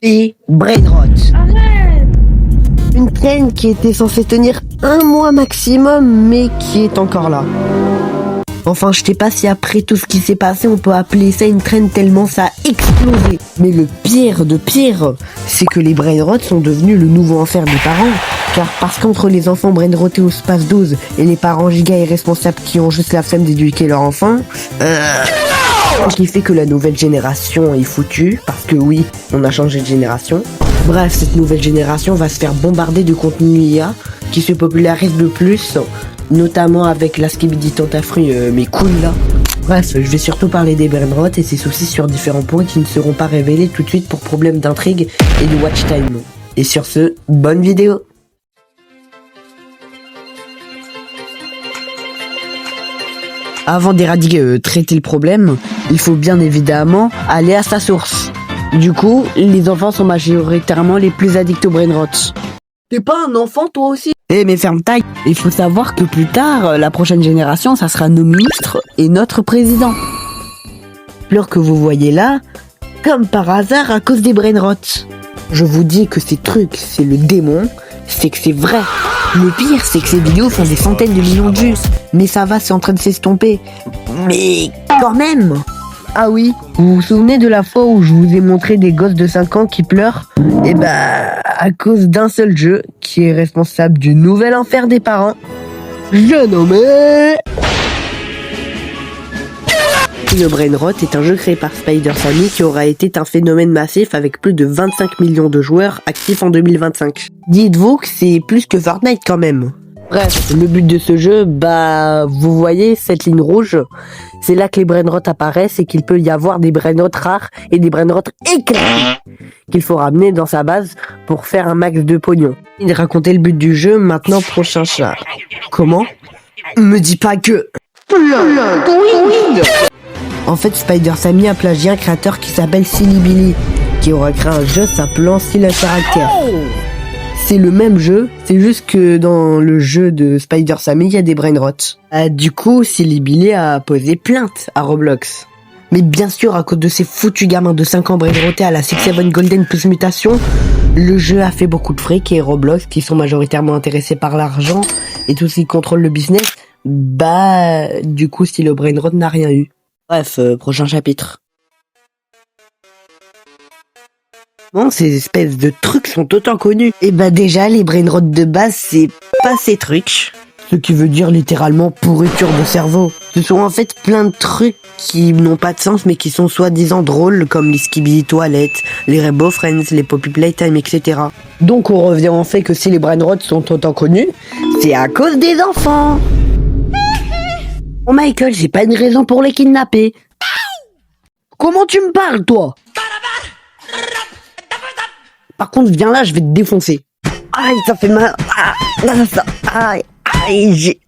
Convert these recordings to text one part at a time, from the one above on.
et brainrot. Arrête! Une traîne qui était censée tenir 1 mois maximum, mais qui est encore là. Enfin, je sais pas si après tout ce qui s'est passé, on peut appeler ça une traîne tellement ça a explosé. Mais le pire de pire, c'est que les brainrots sont devenus le nouveau enfer des parents. Car parce qu'entre les enfants brainrotés au space 12 et les parents giga irresponsables qui ont juste la flemme d'éduquer leur enfant, ce qui fait que la nouvelle génération est foutue, parce que oui, on a changé de génération. Bref, cette nouvelle génération va se faire bombarder de contenu IA qui se popularise le plus, notamment avec la skibidi tentafruit mes couilles là. Bref, je vais surtout parler des brainrots et ses soucis sur différents points qui ne seront pas révélés tout de suite pour problème d'intrigue et de watch time. Et sur ce, bonne vidéo. Avant d'éradiquer, traiter le problème, il faut bien évidemment aller à sa source. Du coup, les enfants sont majoritairement les plus addicts aux brainrots. T'es pas un enfant toi aussi? Eh mais ferme ta gueule. Il faut savoir que plus tard, la prochaine génération, ça sera nos ministres et notre président. Fleurs que vous voyez là, comme par hasard à cause des brainrots. Je vous dis que ces trucs, c'est le démon, c'est que c'est vrai. Le pire, c'est que ces vidéos font des centaines de millions de vues. Mais ça va, c'est en train de s'estomper. Mais quand même. Ah oui, vous vous souvenez de la fois où je vous ai montré des gosses de 5 ans qui pleurent? Eh ben, à cause d'un seul jeu qui est responsable du nouvel enfer des parents. Je nommé... Le Brainrot est un jeu créé par Spider Sammy qui aura été un phénomène massif avec plus de 25 millions de joueurs actifs en 2025. Dites-vous que c'est plus que Fortnite quand même. Bref, le but de ce jeu, vous voyez cette ligne rouge, c'est là que les brainrots apparaissent et qu'il peut y avoir des brainrots rares et des brainrots éclatés qu'il faut ramener dans sa base pour faire un max de pognon. Il racontait le but du jeu, maintenant prochain chat. Comment? Me dis pas que... En fait, Spider Sammy a plagié un créateur qui s'appelle Silly Billy, qui aura créé un jeu s'appelant Style à caractère. C'est le même jeu, c'est juste que dans le jeu de Spider Sammy, il y a des brainrots. Du coup, Silly Billy a posé plainte à Roblox. Mais bien sûr, à cause de ces foutus gamins de 5 ans brainrotés à la 6-7 Golden plus mutation, le jeu a fait beaucoup de fric et Roblox, qui sont majoritairement intéressés par l'argent et tout ce qui contrôle le business, du coup, si le brainrot n'a rien eu. Bref, prochain chapitre. Bon, ces espèces de trucs sont autant connus. Et déjà, les brainrots de base, c'est pas ces trucs. Ce qui veut dire littéralement pourriture de cerveau. Ce sont en fait plein de trucs qui n'ont pas de sens mais qui sont soi-disant drôles, comme les skibidi toilettes, les Rainbow Friends, les Poppy Playtime, etc. Donc on revient en fait que si les brainrots sont autant connus, c'est à cause des enfants. Oh Michael, j'ai pas une raison pour les kidnapper. Comment tu me parles, toi? Par contre, viens là, je vais te défoncer. Aïe, ça fait mal. Aïe, j'ai...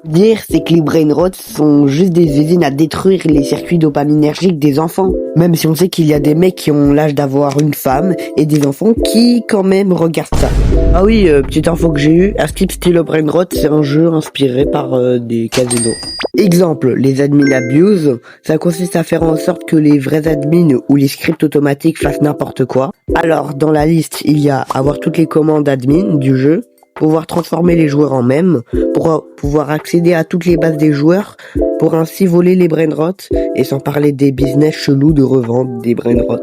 Dire, c'est que les brainrots sont juste des usines à détruire les circuits dopaminergiques des enfants. Même si on sait qu'il y a des mecs qui ont l'âge d'avoir une femme et des enfants qui, quand même, regardent ça. Ah oui, petite info que j'ai eue, Skip Style Brainrot, c'est un jeu inspiré par des casinos. Exemple, les admin abuse, ça consiste à faire en sorte que les vrais admins ou les scripts automatiques fassent n'importe quoi. Alors, dans la liste, il y a avoir toutes les commandes admin du jeu, pouvoir transformer les joueurs en mèmes, pour pouvoir accéder à toutes les bases des joueurs, pour ainsi voler les brainrots, et sans parler des business chelous de revente des brainrots.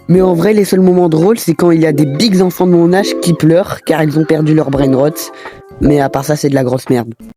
Mais en vrai, les seuls moments drôles, c'est quand il y a des bigs enfants de mon âge qui pleurent, car ils ont perdu leur brainrots, mais à part ça, c'est de la grosse merde.